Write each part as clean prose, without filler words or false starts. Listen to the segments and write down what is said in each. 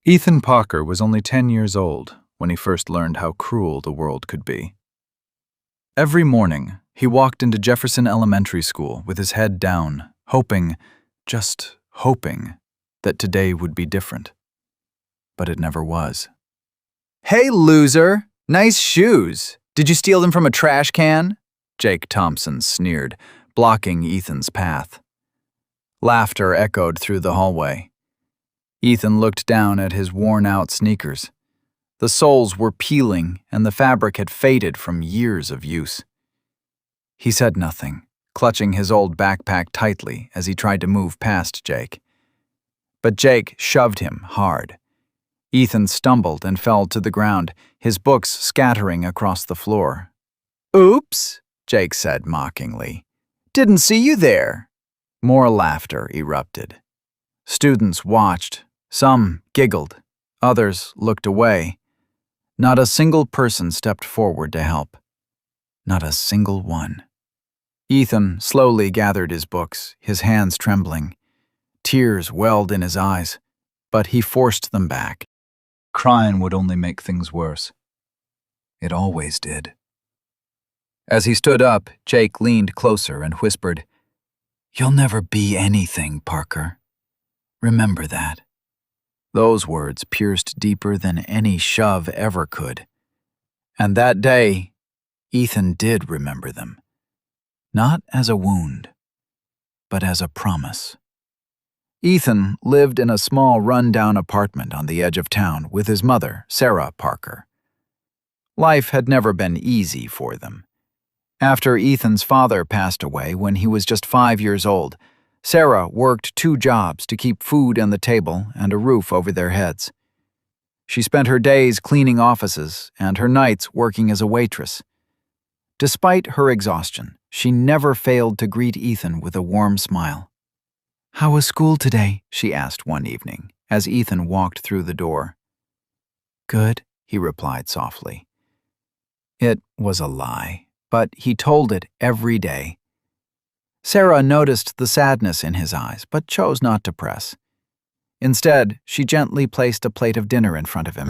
Ethan Parker was only 10 years old when he first learned how cruel the world could be. Every morning, he walked into Jefferson Elementary School with his head down, hoping, just hoping, that today would be different. But it never was. "Hey, loser! Nice shoes! Did you steal them from a trash can?" Jake Thompson sneered, blocking Ethan's path. Laughter echoed through the hallway. Ethan looked down at his worn-out sneakers. The soles were peeling, and the fabric had faded from years of use. He said nothing, clutching his old backpack tightly as he tried to move past Jake. But Jake shoved him hard. Ethan stumbled and fell to the ground, his books scattering across the floor. "Oops," Jake said mockingly. "Didn't see you there." More laughter erupted. Students watched. Some giggled. Others looked away. Not a single person stepped forward to help. Not a single one. Ethan slowly gathered his books, his hands trembling. Tears welled in his eyes, but he forced them back. Crying would only make things worse. It always did. As he stood up, Jake leaned closer and whispered, "You'll never be anything, Parker. Remember that." Those words pierced deeper than any shove ever could. And that day, Ethan did remember them. Not as a wound, but as a promise. Ethan lived in a small run-down apartment on the edge of town with his mother, Sarah Parker. Life had never been easy for them. After Ethan's father passed away when he was just 5 years old, Sarah worked 2 jobs to keep food on the table and a roof over their heads. She spent her days cleaning offices and her nights working as a waitress. Despite her exhaustion, she never failed to greet Ethan with a warm smile. "How was school today?" she asked one evening, as Ethan walked through the door. "Good," he replied softly. It was a lie, but he told it every day. Sarah noticed the sadness in his eyes, but chose not to press. Instead, she gently placed a plate of dinner in front of him.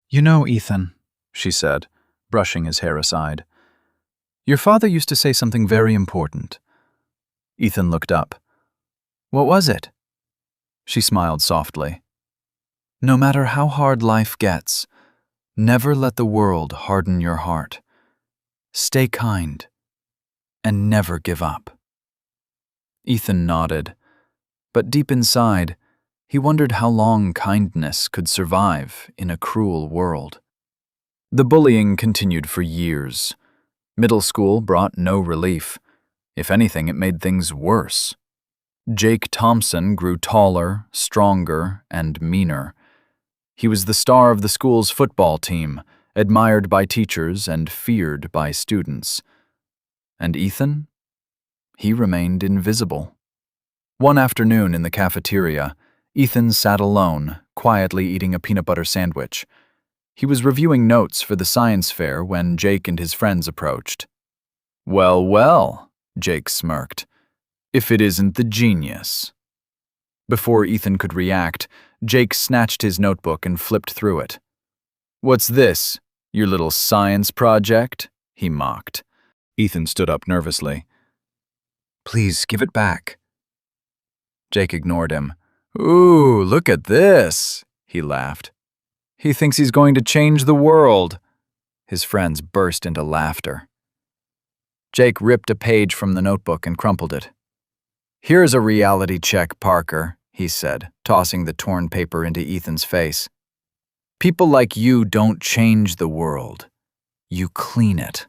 "You know, Ethan," she said, brushing his hair aside, "your father used to say something very important." Ethan looked up. "What was it?" She smiled softly. "No matter how hard life gets, never let the world harden your heart. Stay kind, and never give up." Ethan nodded, but deep inside, he wondered how long kindness could survive in a cruel world. The bullying continued for years. Middle school brought no relief. If anything, it made things worse. Jake Thompson grew taller, stronger, and meaner. He was the star of the school's football team, admired by teachers and feared by students. And Ethan? He remained invisible. One afternoon in the cafeteria, Ethan sat alone, quietly eating a peanut butter sandwich. He was reviewing notes for the science fair when Jake and his friends approached. "Well, well," Jake smirked, "if it isn't the genius." Before Ethan could react, Jake snatched his notebook and flipped through it. "What's this, your little science project?" he mocked. Ethan stood up nervously. "Please give it back." Jake ignored him. "Ooh, look at this," he laughed. "He thinks he's going to change the world." His friends burst into laughter. Jake ripped a page from the notebook and crumpled it. "Here's a reality check, Parker," he said, tossing the torn paper into Ethan's face. "People like you don't change the world. You clean it."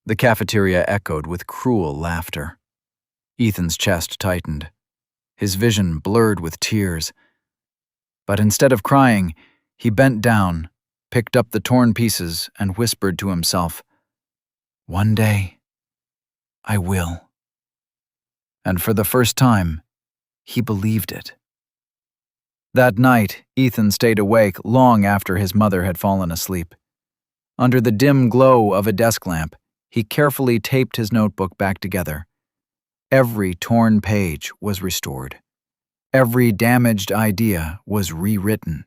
The cafeteria echoed with cruel laughter. Ethan's chest tightened. His vision blurred with tears. But instead of crying, he bent down, picked up the torn pieces, and whispered to himself, "One day, I will." And for the first time, he believed it. That night, Ethan stayed awake long after his mother had fallen asleep. Under the dim glow of a desk lamp, he carefully taped his notebook back together. Every torn page was restored. Every damaged idea was rewritten.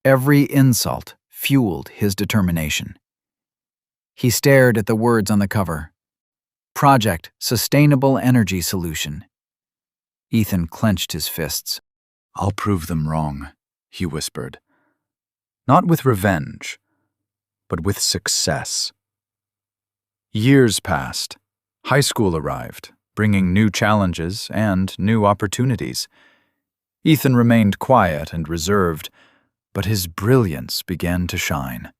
Every insult fueled his determination. He stared at the words on the cover. Project Sustainable Energy Solution. Ethan clenched his fists. "I'll prove them wrong," he whispered. "Not with revenge, but with success." Years passed. High school arrived, bringing new challenges and new opportunities. Ethan remained quiet and reserved, but his brilliance began to shine.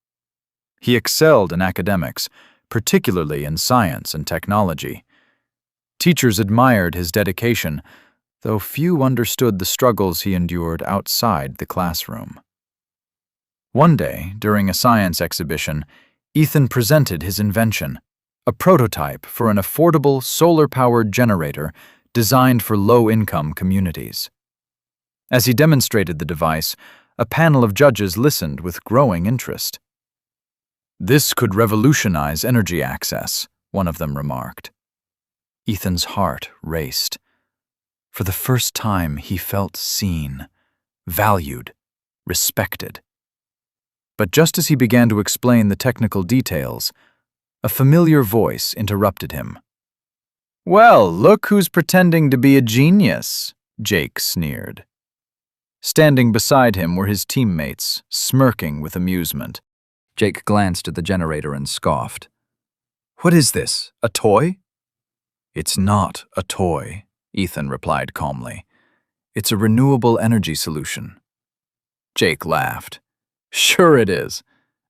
He excelled in academics, particularly in science and technology. Teachers admired his dedication, though few understood the struggles he endured outside the classroom. One day, during a science exhibition, Ethan presented his invention, a prototype for an affordable solar-powered generator designed for low-income communities. As he demonstrated the device, a panel of judges listened with growing interest. "This could revolutionize energy access," one of them remarked. Ethan's heart raced. For the first time, he felt seen, valued, respected. But just as he began to explain the technical details, a familiar voice interrupted him. "Well, look who's pretending to be a genius," Jake sneered. Standing beside him were his teammates, smirking with amusement. Jake glanced at the generator and scoffed. "What is this, a toy?" "It's not a toy," Ethan replied calmly. "It's a renewable energy solution." Jake laughed. "Sure it is,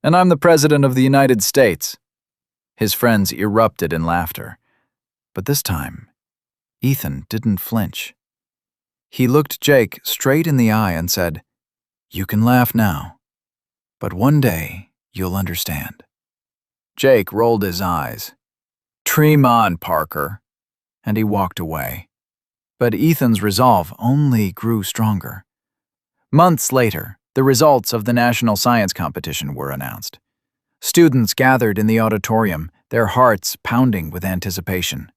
and I'm the President of the United States." His friends erupted in laughter. But this time, Ethan didn't flinch. He looked Jake straight in the eye and said, "You can laugh now, but one day you'll understand." Jake rolled his eyes. "Dream on, Parker," and he walked away. But Ethan's resolve only grew stronger. Months later, the results of the national science competition were announced. Students gathered in the auditorium, their hearts pounding with anticipation.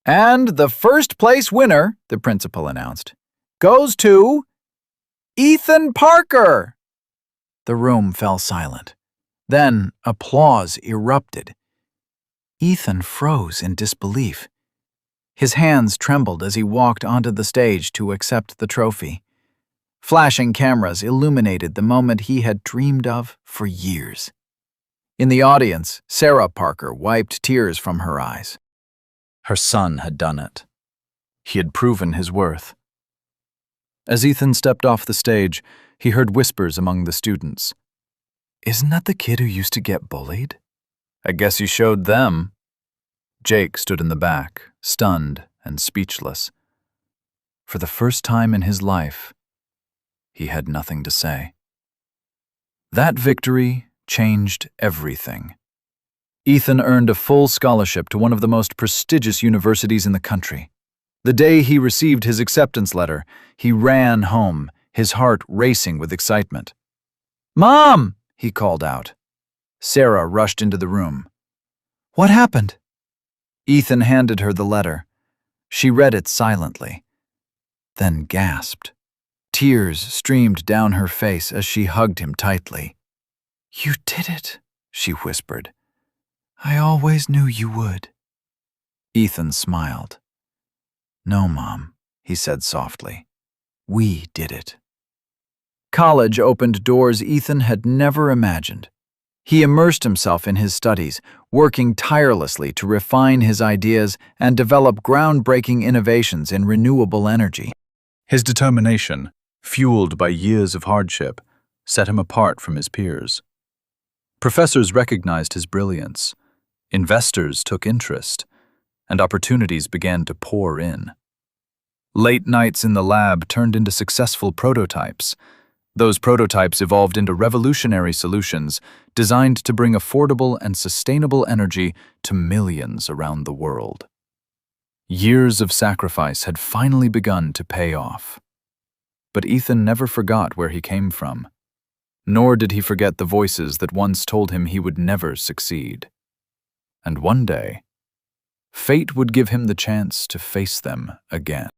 "And the first place winner," the principal announced, "goes to Ethan Parker." The room fell silent. Then applause erupted. Ethan froze in disbelief. His hands trembled as he walked onto the stage to accept the trophy. Flashing cameras illuminated the moment he had dreamed of for years. In the audience, Sarah Parker wiped tears from her eyes. Her son had done it. He had proven his worth. As Ethan stepped off the stage, he heard whispers among the students. "Isn't that the kid who used to get bullied? I guess you showed them." Jake stood in the back, stunned and speechless. For the first time in his life, he had nothing to say. That victory changed everything. Ethan earned a full scholarship to one of the most prestigious universities in the country. The day he received his acceptance letter, he ran home, his heart racing with excitement. "Mom!" he called out. Sarah rushed into the room. "What happened?" Ethan handed her the letter. She read it silently, then gasped. Tears streamed down her face as she hugged him tightly. "You did it," she whispered. "I always knew you would." Ethan smiled. "No, Mom," he said softly. "We did it." College opened doors Ethan had never imagined. He immersed himself in his studies, working tirelessly to refine his ideas and develop groundbreaking innovations in renewable energy. His determination, fueled by years of hardship, set him apart from his peers. Professors recognized his brilliance, investors took interest, and opportunities began to pour in. Late nights in the lab turned into successful prototypes. Those prototypes evolved into revolutionary solutions designed to bring affordable and sustainable energy to millions around the world. Years of sacrifice had finally begun to pay off. But Ethan never forgot where he came from, nor did he forget the voices that once told him he would never succeed. And one day, fate would give him the chance to face them again.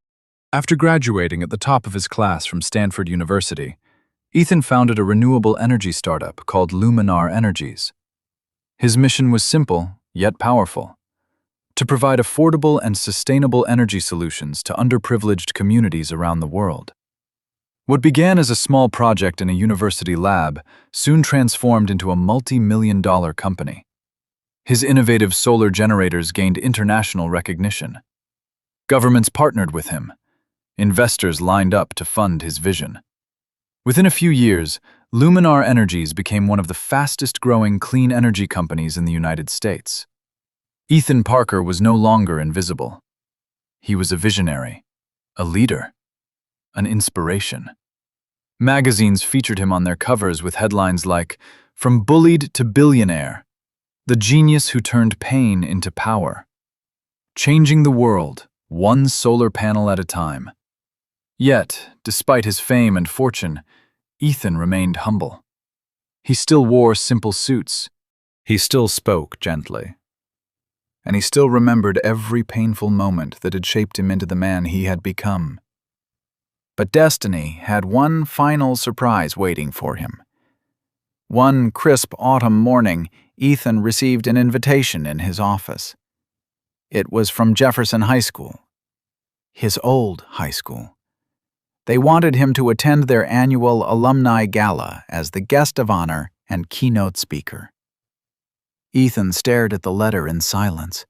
After graduating at the top of his class from Stanford University, Ethan founded a renewable energy startup called Luminar Energies. His mission was simple, yet powerful: to provide affordable and sustainable energy solutions to underprivileged communities around the world. What began as a small project in a university lab soon transformed into a multi-million-dollar company. His innovative solar generators gained international recognition. Governments partnered with him. Investors lined up to fund his vision. Within a few years, Luminar Energies became one of the fastest-growing clean energy companies in the United States. Ethan Parker was no longer invisible. He was a visionary, a leader, an inspiration. Magazines featured him on their covers with headlines like, "From Bullied to Billionaire, the genius who turned pain into power. Changing the world, one solar panel at a time." Yet, despite his fame and fortune, Ethan remained humble. He still wore simple suits. He still spoke gently. And he still remembered every painful moment that had shaped him into the man he had become. But destiny had one final surprise waiting for him. One crisp autumn morning, Ethan received an invitation in his office. It was from Jefferson High School, his old high school. They wanted him to attend their annual alumni gala as the guest of honor and keynote speaker. Ethan stared at the letter in silence.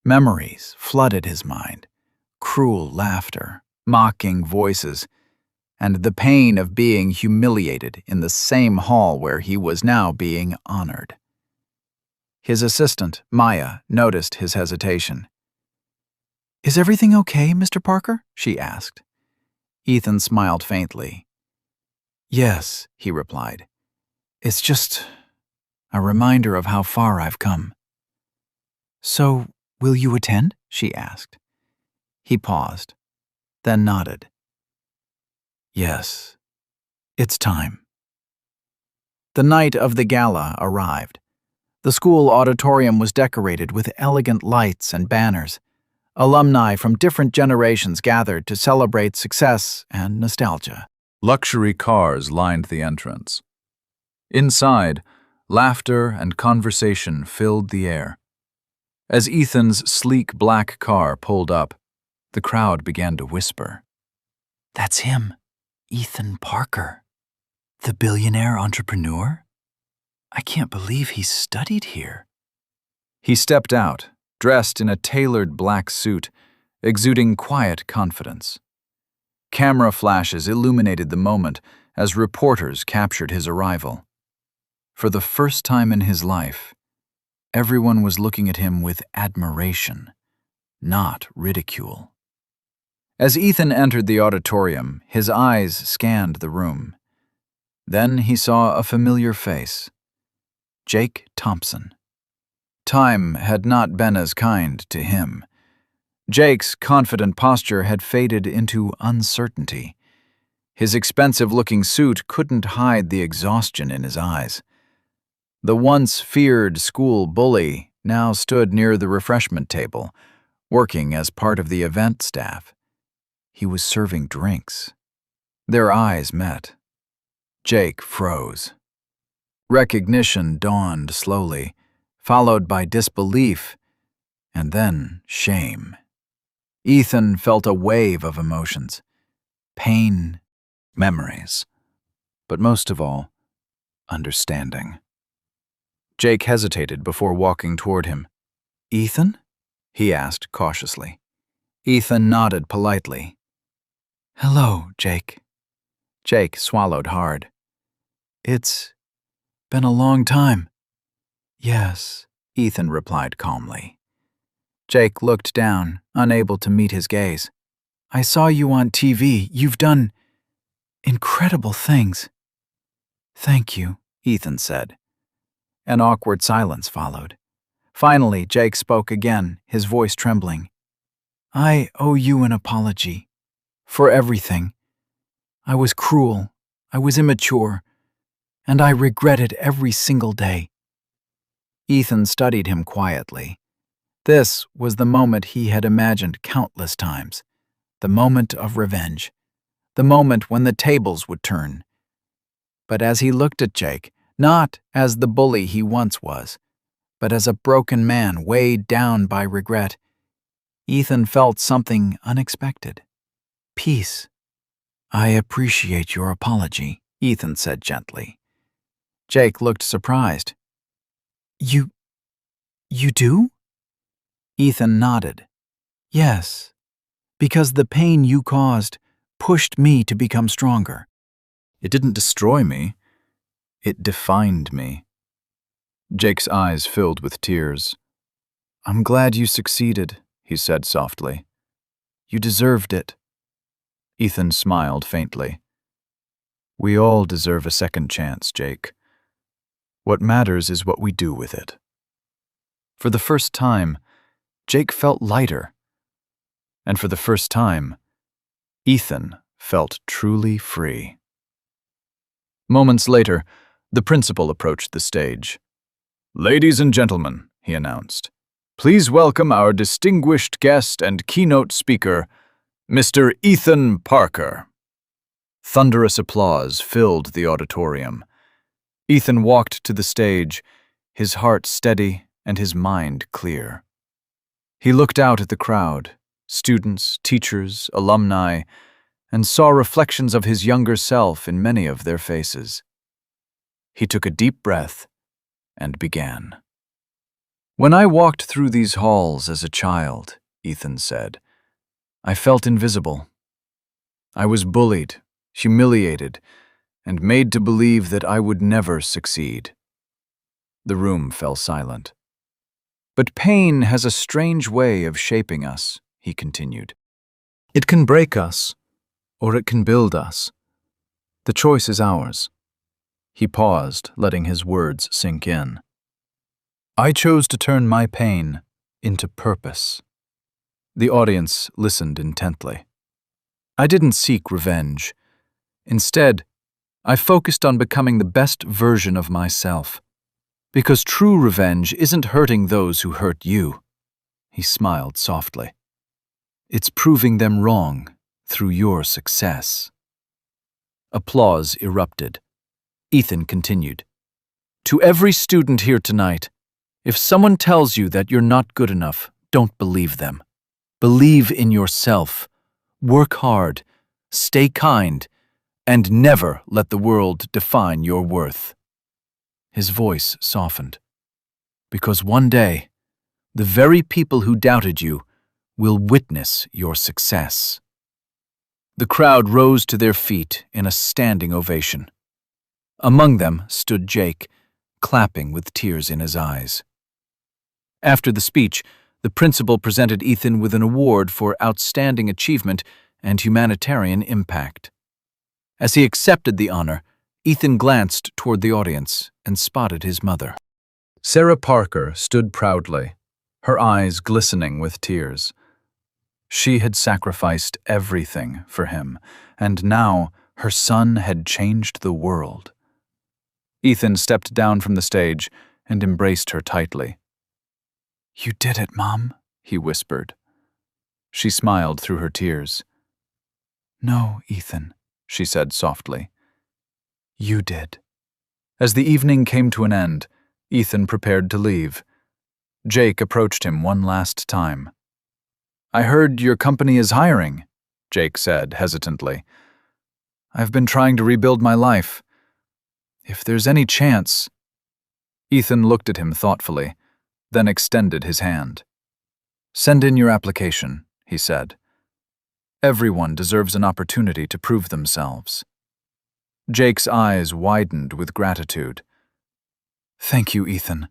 Memories flooded his mind: cruel laughter, mocking voices, and the pain of being humiliated in the same hall where he was now being honored. His assistant, Maya, noticed his hesitation. "Is everything okay, Mr. Parker?" she asked. Ethan smiled faintly. "Yes," he replied. "It's just a reminder of how far I've come." "So, will you attend?" she asked. He paused, then nodded. "Yes, it's time." The night of the gala arrived. The school auditorium was decorated with elegant lights and banners. Alumni from different generations gathered to celebrate success and nostalgia. Luxury cars lined the entrance. Inside, laughter and conversation filled the air. As Ethan's sleek black car pulled up, the crowd began to whisper. "That's him, Ethan Parker, the billionaire entrepreneur? I can't believe he studied here." He stepped out, dressed in a tailored black suit, exuding quiet confidence. Camera flashes illuminated the moment as reporters captured his arrival. For the first time in his life, everyone was looking at him with admiration, not ridicule. As Ethan entered the auditorium, his eyes scanned the room. Then he saw a familiar face: Jake Thompson. Time had not been as kind to him. Jake's confident posture had faded into uncertainty. His expensive-looking suit couldn't hide the exhaustion in his eyes. The once feared school bully now stood near the refreshment table, working as part of the event staff. He was serving drinks. Their eyes met. Jake froze. Recognition dawned slowly, followed by disbelief, and then shame. Ethan felt a wave of emotions: pain, memories, but most of all, understanding. Jake hesitated before walking toward him. "Ethan?" he asked cautiously. Ethan nodded politely. "Hello, Jake." Jake swallowed hard. "It's been a long time." "Yes," Ethan replied calmly. Jake looked down, unable to meet his gaze. "I saw you on TV. You've done incredible things." "Thank you," Ethan said. An awkward silence followed. Finally, Jake spoke again, his voice trembling. "I owe you an apology. For everything. I was cruel, I was immature, and I regret it every single day." Ethan studied him quietly. This was the moment he had imagined countless times. the moment of revenge, the moment when the tables would turn. But as he looked at Jake, not as the bully he once was, but as a broken man weighed down by regret, Ethan felt something unexpected. Peace. "I appreciate your apology," Ethan said gently. Jake looked surprised. You do?" Ethan nodded. "Yes, because the pain you caused pushed me to become stronger." It didn't destroy me. It defined me. Jake's eyes filled with tears. "I'm glad you succeeded," he said softly. "You deserved it." Ethan smiled faintly. "We all deserve a second chance, Jake. What matters is what we do with it." For the first time, Jake felt lighter. And for the first time, Ethan felt truly free. Moments later, the principal approached the stage. "Ladies and gentlemen," he announced, "please welcome our distinguished guest and keynote speaker, Mr. Ethan Parker." Thunderous applause filled the auditorium. Ethan walked to the stage, his heart steady and his mind clear. He looked out at the crowd, students, teachers, alumni, and saw reflections of his younger self in many of their faces. He took a deep breath and began. "When I walked through these halls as a child," Ethan said, "I felt invisible. I was bullied, humiliated, and made to believe that I would never succeed." The room fell silent. "But pain has a strange way of shaping us," he continued. "It can break us, or it can build us. The choice is ours." He paused, letting his words sink in. "I chose to turn my pain into purpose." The audience listened intently. "I didn't seek revenge. Instead, I focused on becoming the best version of myself. Because true revenge isn't hurting those who hurt you." He smiled softly. "It's proving them wrong through your success." Applause erupted. Ethan continued. "To every student here tonight, if someone tells you that you're not good enough, don't believe them. Believe in yourself. Work hard, stay kind, and never let the world define your worth." His voice softened. "Because one day, the very people who doubted you will witness your success." The crowd rose to their feet in a standing ovation. Among them stood Jake, clapping with tears in his eyes. After the speech, the principal presented Ethan with an award for outstanding achievement and humanitarian impact. As he accepted the honor, Ethan glanced toward the audience and spotted his mother. Sarah Parker stood proudly, her eyes glistening with tears. She had sacrificed everything for him, and now her son had changed the world. Ethan stepped down from the stage and embraced her tightly. "You did it, Mom," he whispered. She smiled through her tears. "No, Ethan," she said softly. "You did." As the evening came to an end, Ethan prepared to leave. Jake approached him one last time. "I heard your company is hiring," Jake said hesitantly. "I've been trying to rebuild my life. If there's any chance—" Ethan looked at him thoughtfully, then extended his hand. "Send in your application," he said. "Everyone deserves an opportunity to prove themselves." Jake's eyes widened with gratitude. "Thank you, Ethan.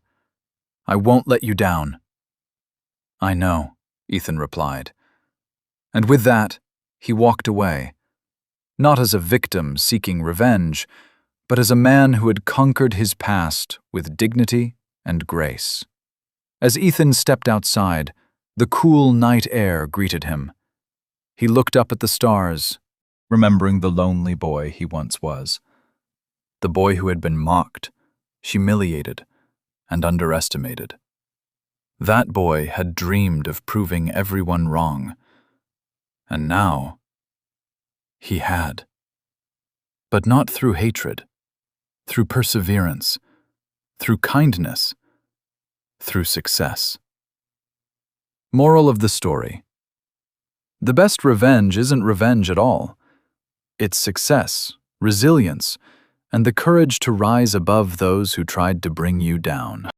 I won't let you down." "I know," Ethan replied. And with that, he walked away, not as a victim seeking revenge, but as a man who had conquered his past with dignity and grace. As Ethan stepped outside, the cool night air greeted him. He looked up at the stars, remembering the lonely boy he once was. The boy who had been mocked, humiliated, and underestimated. That boy had dreamed of proving everyone wrong. And now he had. But not through hatred, through perseverance, through kindness, through success. Moral of the story: the best revenge isn't revenge at all. It's success, resilience, and the courage to rise above those who tried to bring you down.